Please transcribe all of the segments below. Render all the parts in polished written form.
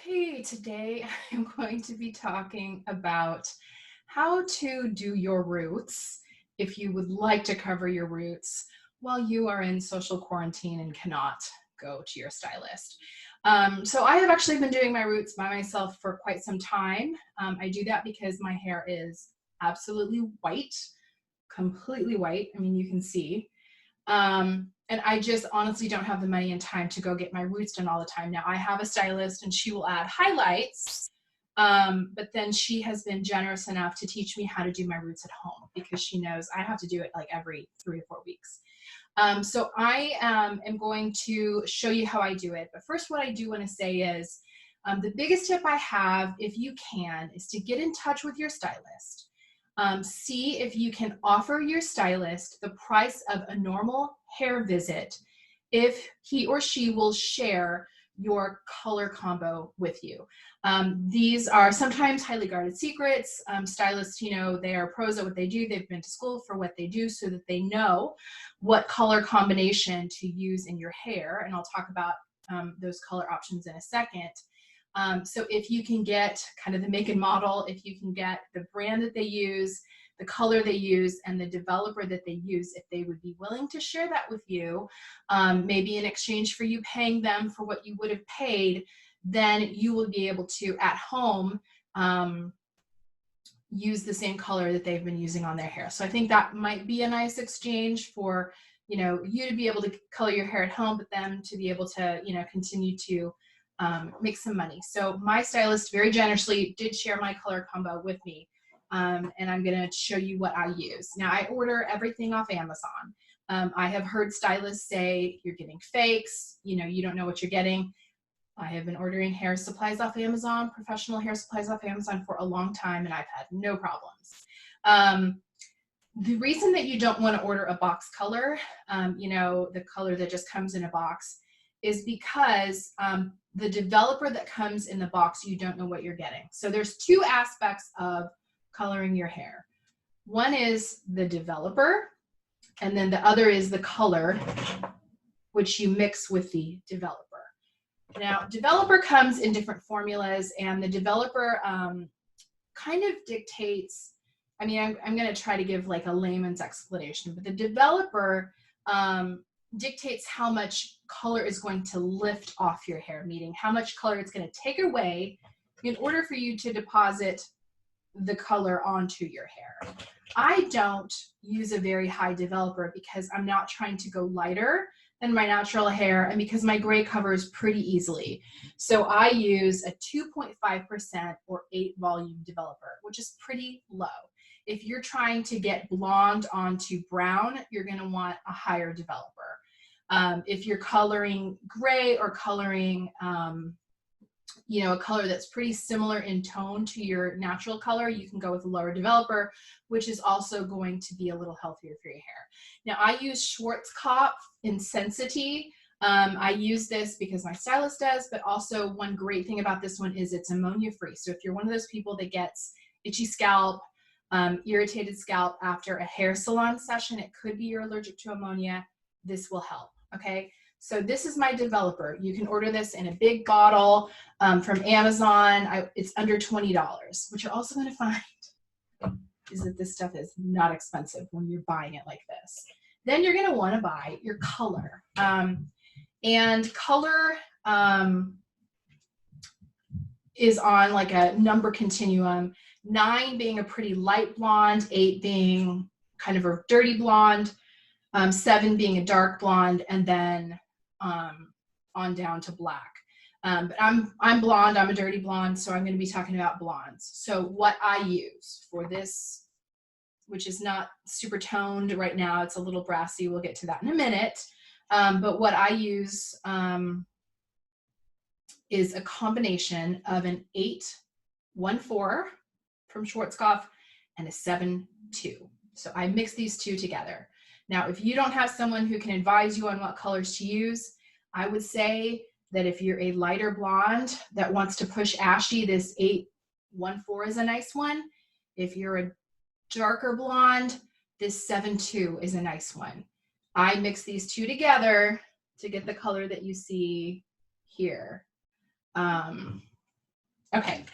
Okay, today I'm going to be talking about how to do your roots if you would like to cover your roots while you are in social quarantine and cannot go to your stylist. So I have actually been doing my roots by myself for quite some time. I do that because my hair is absolutely white, completely white. I mean, you can see. And I just honestly don't have the money and time to go get my roots done all the time. Now I have a stylist and she will add highlights, but then she has been generous enough to teach me how to do my roots at home because she knows I have to do it like every 3 to 4 weeks. So I am going to show you how I do it. But first, what I do want to say is the biggest tip I have, if you can, is to get in touch with your stylist. See if you can offer your stylist the price of a normal hair visit if he or she will share your color combo with you. These are sometimes highly guarded secrets. Stylists, you know, they are pros at what they do. They've been to school for what they do so that they know what color combination to use in your hair. And I'll talk about those color options in a second. So if you can get kind of the make and model, if you can get the brand that they use, the color they use, and the developer that they use, if they would be willing to share that with you, maybe in exchange for you paying them for what you would have paid, then you will be able to, at home, use the same color that they've been using on their hair. So I think that might be a nice exchange for, you know, you to be able to color your hair at home, but them to be able to, you know, continue to make some money. So my stylist very generously did share my color combo with me. And I'm going to show you what I use. Now I order everything off Amazon. I have heard stylists say you're getting fakes, you know, you don't know what you're getting. I have been ordering hair supplies off Amazon, professional hair supplies off Amazon for a long time, and I've had no problems. The reason that you don't want to order a box color, you know, the color that just comes in a box, is because the developer that comes in the box, you don't know what you're getting. So there's two aspects of coloring your hair. One is the developer, and then the other is the color, which you mix with the developer. Now, developer comes in different formulas, and the developer kind of dictates, I mean, I'm going to try to give like a layman's explanation, but the developer dictates how much color is going to lift off your hair, meaning how much color it's going to take away in order for you to deposit the color onto your hair. I don't use a very high developer because I'm not trying to go lighter than my natural hair and because my gray covers pretty easily. So I use a 2.5% or 8 volume developer, which is pretty low. If you're trying to get blonde onto brown, you're going to want a higher developer. If you're coloring gray or coloring, you know, a color that's pretty similar in tone to your natural color, you can go with a lower developer, which is also going to be a little healthier for your hair. Now, I use Schwarzkopf Essensity. I use this because my stylist does, but also one great thing about this one is it's ammonia-free. So if you're one of those people that gets itchy scalp, irritated scalp after a hair salon session, it could be you're allergic to ammonia, this will help, okay? So this is my developer. You can order this in a big bottle from Amazon. It's under $20. What you're also going to find is that this stuff is not expensive when you're buying it like this. Then you're going to want to buy your color. And color is on like a number continuum, 9 being a pretty light blonde, 8 being kind of a dirty blonde, 7 being a dark blonde, and then on down to black. But I'm blonde, I'm a dirty blonde, so I'm going to be talking about blondes. So what I use for this, which is not super toned right now, it's a little brassy, we'll get to that in a minute, but what I use is a combination of an 8-1-4 from Schwarzkopf and a 7-2. So I mix these two together. Now, if you don't have someone who can advise you on what colors to use, I would say that if you're a lighter blonde that wants to push ashy, this 8-1-4 is a nice one. If you're a darker blonde, this 7-2 is a nice one. I mix these two together to get the color that you see here. Okay.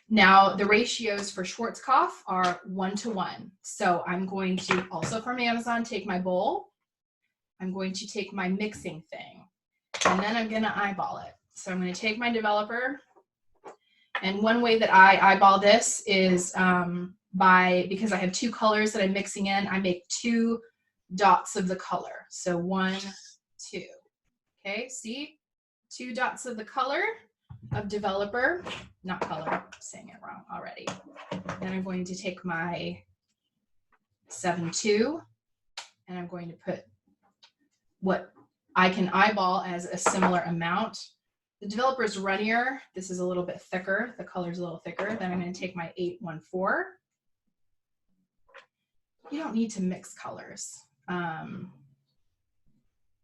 Now the ratios for Schwarzkopf are 1:1. So I'm going to, also from Amazon, take my bowl. I'm going to take my mixing thing, and then I'm going to eyeball it. So I'm going to take my developer, and one way that I eyeball this is because I have two colors that I'm mixing in, I make 2 dots of the color. So 1, 2. Okay, see? 2 dots of the color of developer, not color, I'm saying it wrong already. Then I'm going to take my 7-2, and I'm going to put what I can eyeball as a similar amount. The developer is runnier. This is a little bit thicker. The color's a little thicker. Then I'm going to take my 8-1-4. You don't need to mix colors, but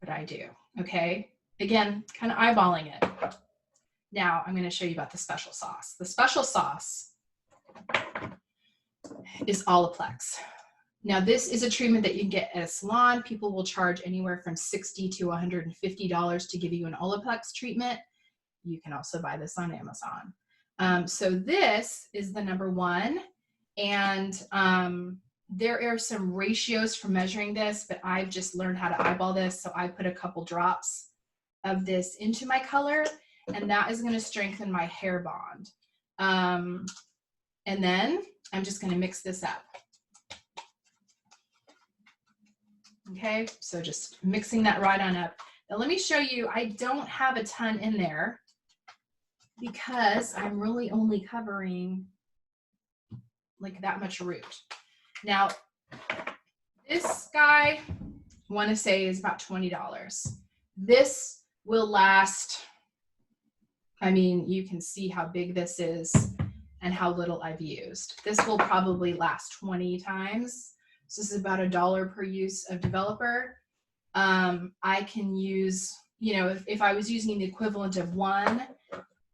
I do. Okay. Again, kind of eyeballing it. Now I'm going to show you about the special sauce. The special sauce is Olaplex. Now this is a treatment that you can get at a salon. People will charge anywhere from $60 to $150 to give you an Olaplex treatment. You can also buy this on Amazon. So this is the number 1. And there are some ratios for measuring this, but I've just learned how to eyeball this. So I put a couple drops of this into my color, and that is going to strengthen my hair bond. And then I'm just going to mix this up. Okay, so just mixing that right on up. Now let me show you, I don't have a ton in there because I'm really only covering like that much root. Now, this guy, I want to say, is about $20. This will last, I mean, you can see how big this is and how little I've used. This will probably last 20 times. So this is about $1 per use of developer. I can use, you know, if I was using the equivalent of 1,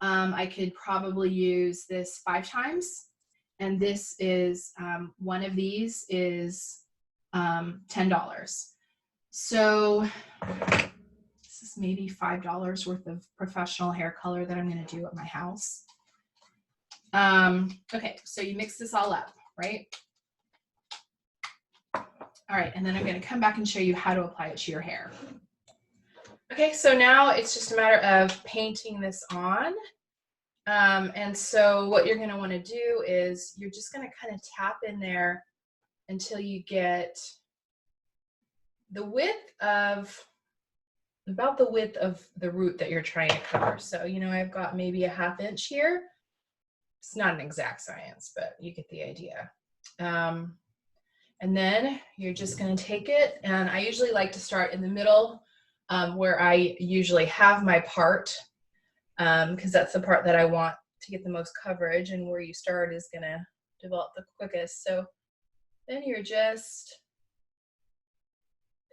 I could probably use this 5 times. And this is, one of these is $10. So this is maybe $5 worth of professional hair color that I'm going to do at my house. Okay, so you mix this all up, right? All right, and then I'm going to come back and show you how to apply it to your hair. Okay, so now it's just a matter of painting this on. And so what you're going to want to do is you're just going to kind of tap in there until you get the width of, about the width of the root that you're trying to cover. So, you know, I've got maybe a 1/2 inch here. It's not an exact science, but you get the idea. And then you're just going to take it, and I usually like to start in the middle where I usually have my part, because that's the part that I want to get the most coverage, and where you start is going to develop the quickest. So then you're just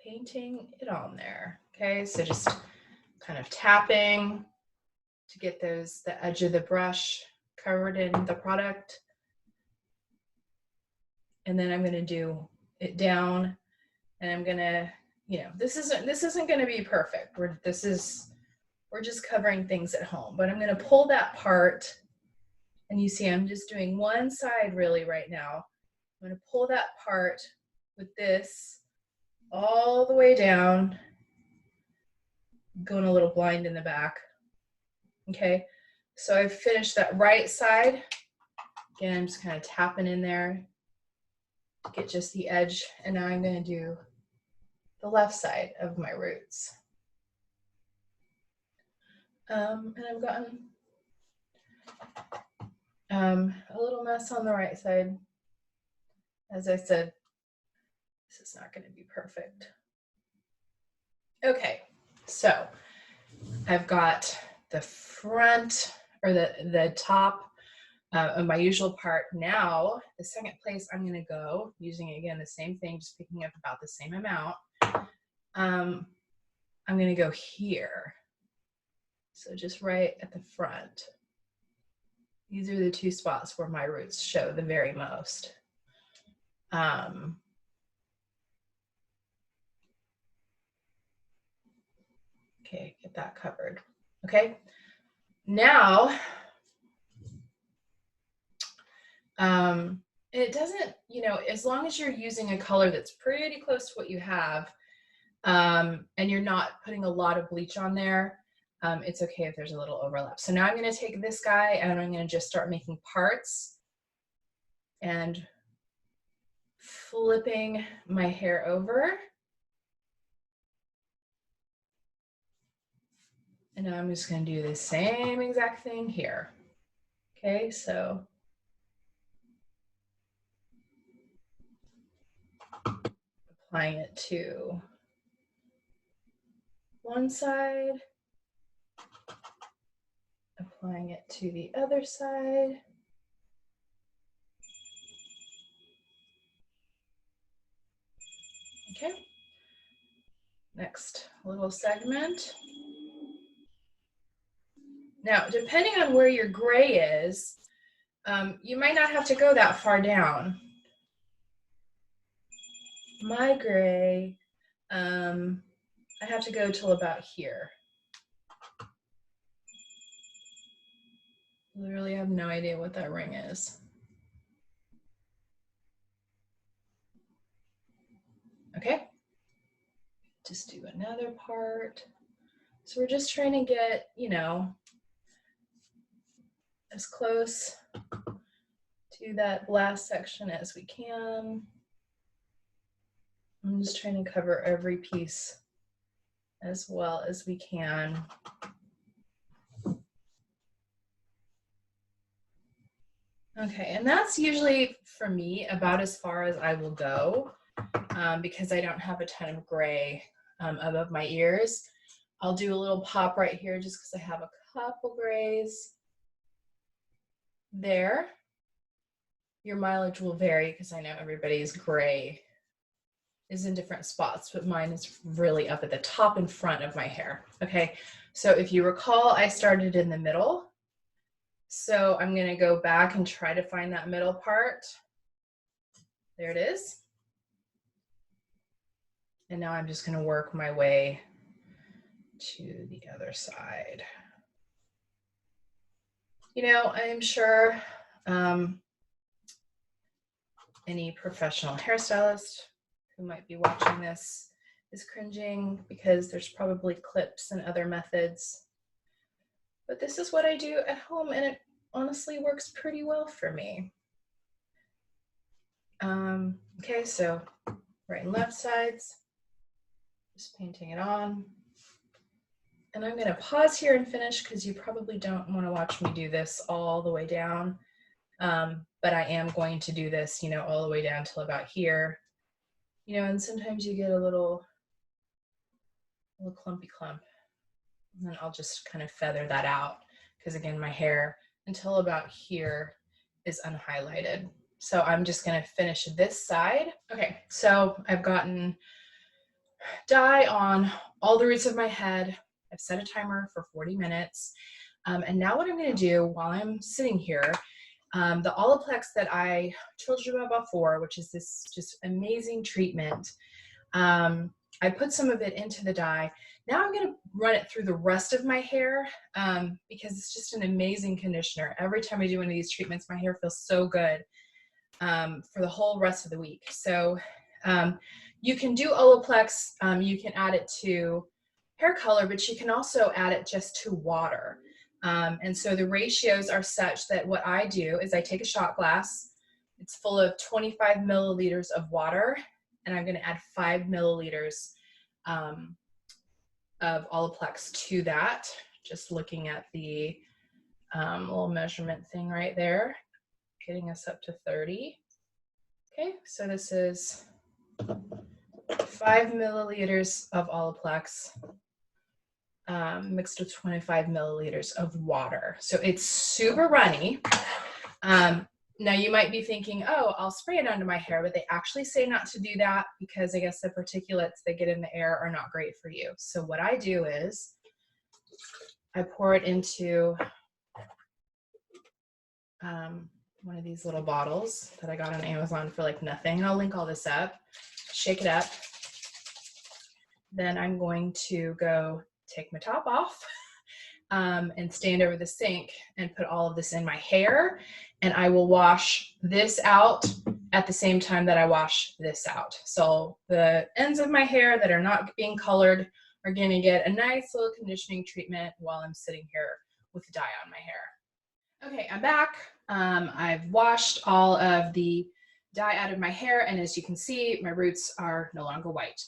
painting it on there. Okay, so just kind of tapping to get those, the edge of the brush covered in the product. And then I'm going to do it down, and I'm going to, you know, this isn't going to be perfect. We're just covering things at home, but I'm going to pull that part, and you see I'm just doing one side really right now. I'm going to pull that part with this all the way down, going a little blind in the back. Okay, so I've finished that right side. Again, I'm just kind of tapping in there to get just the edge, and now I'm going to do the left side of my roots. And I've gotten a little mess on the right side. As I said, this is not going to be perfect. Okay, so I've got the front, or the top of my usual part. Now, the second place I'm going to go, using again the same thing, just picking up about the same amount, I'm going to go here. So just right at the front. These are the 2 spots where my roots show the very most. Okay, get that covered. Okay, now It doesn't, you know, as long as you're using a color that's pretty close to what you have, and you're not putting a lot of bleach on there, it's okay if there's a little overlap. So now I'm going to take this guy and I'm going to just start making parts and flipping my hair over. And now I'm just going to do the same exact thing here. Okay, so applying it to one side, applying it to the other side. Okay, next little segment. Now, depending on where your gray is, you might not have to go that far down. My gray, I have to go till about here. Literally have no idea what that ring is. Okay, just do another part. So we're just trying to get, you know, as close to that last section as we can. I'm just trying to cover every piece as well as we can. Okay, and that's usually for me about as far as I will go, because I don't have a ton of gray above my ears. I'll do a little pop right here just because I have a couple grays there. Your mileage will vary because I know everybody's gray is in different spots, but mine is really up at the top and front of my hair. Okay, so if you recall, I started in the middle. So I'm gonna go back and try to find that middle part. There it is. And now I'm just gonna work my way to the other side. You know, I'm sure any professional hairstylist who might be watching this is cringing because there's probably clips and other methods. But this is what I do at home, and it honestly works pretty well for me. Okay, so right and left sides, just painting it on. And I'm gonna pause here and finish because you probably don't wanna watch me do this all the way down. But I am going to do this, you know, all the way down till about here. You know, and sometimes you get a little clumpy clump. And then I'll just kind of feather that out because again, my hair until about here is unhighlighted. So I'm just gonna finish this side. Okay, so I've gotten dye on all the roots of my head. I've set a timer for 40 minutes. And now what I'm gonna do while I'm sitting here, the Olaplex that I told you about before, which is this just amazing treatment, I put some of it into the dye. Now I'm gonna run it through the rest of my hair because it's just an amazing conditioner. Every time I do one of these treatments, my hair feels so good for the whole rest of the week. So you can do Olaplex, you can add it to hair color, but you can also add it just to water. And so the ratios are such that what I do is I take a shot glass, it's full of 25 milliliters of water, and I'm gonna add 5 milliliters of Olaplex to that. Just looking at the little measurement thing right there, getting us up to 30. Okay, so this is 5 milliliters of Olaplex mixed with 25 milliliters of water. So it's super runny. Now you might be thinking, oh, I'll spray it onto my hair, but they actually say not to do that because I guess the particulates that get in the air are not great for you. So what I do is I pour it into one of these little bottles that I got on Amazon for like nothing. I'll link all this up, shake it up. Then I'm going to go take my top off and stand over the sink and put all of this in my hair. And I will wash this out at the same time that I wash this out. So the ends of my hair that are not being colored are going to get a nice little conditioning treatment while I'm sitting here with dye on my hair. Okay, I'm back. I've washed all of the dye out of my hair, and as you can see, my roots are no longer white.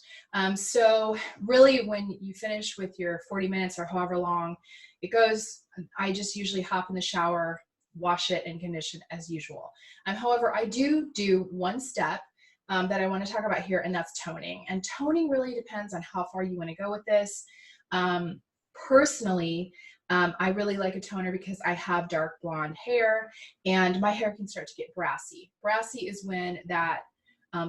So really, when you finish with your 40 minutes or however long it goes, I just usually hop in the shower, wash it, and condition as usual. However, I do one step that I want to talk about here, and that's toning. And toning really depends on how far you want to go with this. Personally, I really like a toner because I have dark blonde hair and my hair can start to get brassy. Brassy is when that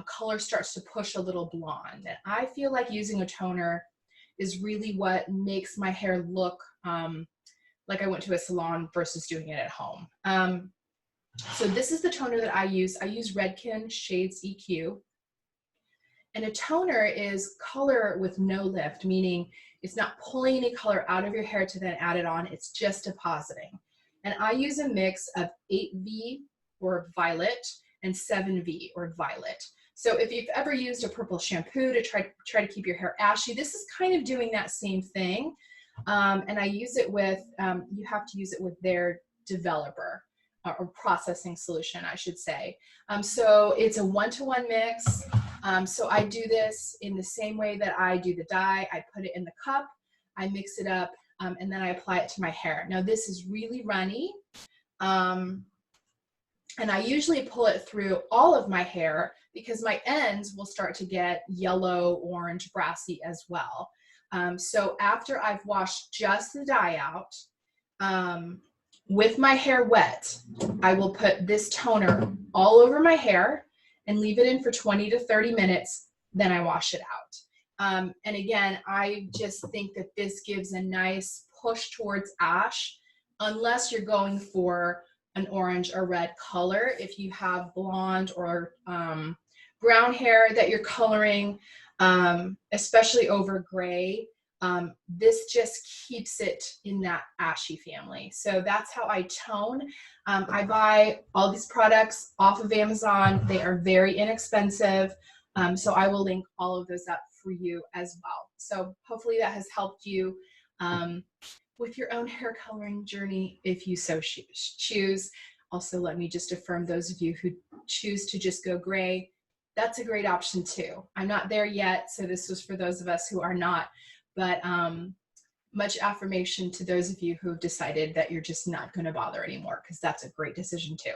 color starts to push a little blonde. And I feel like using a toner is really what makes my hair look like I went to a salon versus doing it at home. So this is the toner that I use. I use Redken Shades EQ. And a toner is color with no lift, meaning it's not pulling any color out of your hair to then add it on. It's just depositing. And I use a mix of 8V or violet and 7V or violet. So if you've ever used a purple shampoo to try to keep your hair ashy, this is kind of doing that same thing. And I use it with, you have to use it with their developer or processing solution, I should say. So it's a 1-to-1 mix. So I do this in the same way that I do the dye. I put it in the cup, I mix it up, and then I apply it to my hair. Now this is really runny, and I usually pull it through all of my hair because my ends will start to get yellow, orange, brassy as well. So after I've washed just the dye out, with my hair wet, I will put this toner all over my hair and leave it in for 20 to 30 minutes, then I wash it out. And again, I just think that this gives a nice push towards ash, unless you're going for an orange or red color. If you have blonde or brown hair that you're coloring, especially over gray, this just keeps it in that ashy family. So that's how I tone. I buy all these products off of Amazon. They are very inexpensive. So I will link all of those up for you as well. So hopefully that has helped you with your own hair coloring journey if you so choose. Also, let me just affirm those of you who choose to just go gray. That's a great option too. I'm not there yet, so this was for those of us who are not. But much affirmation to those of you who have decided that you're just not going to bother anymore, because that's a great decision too.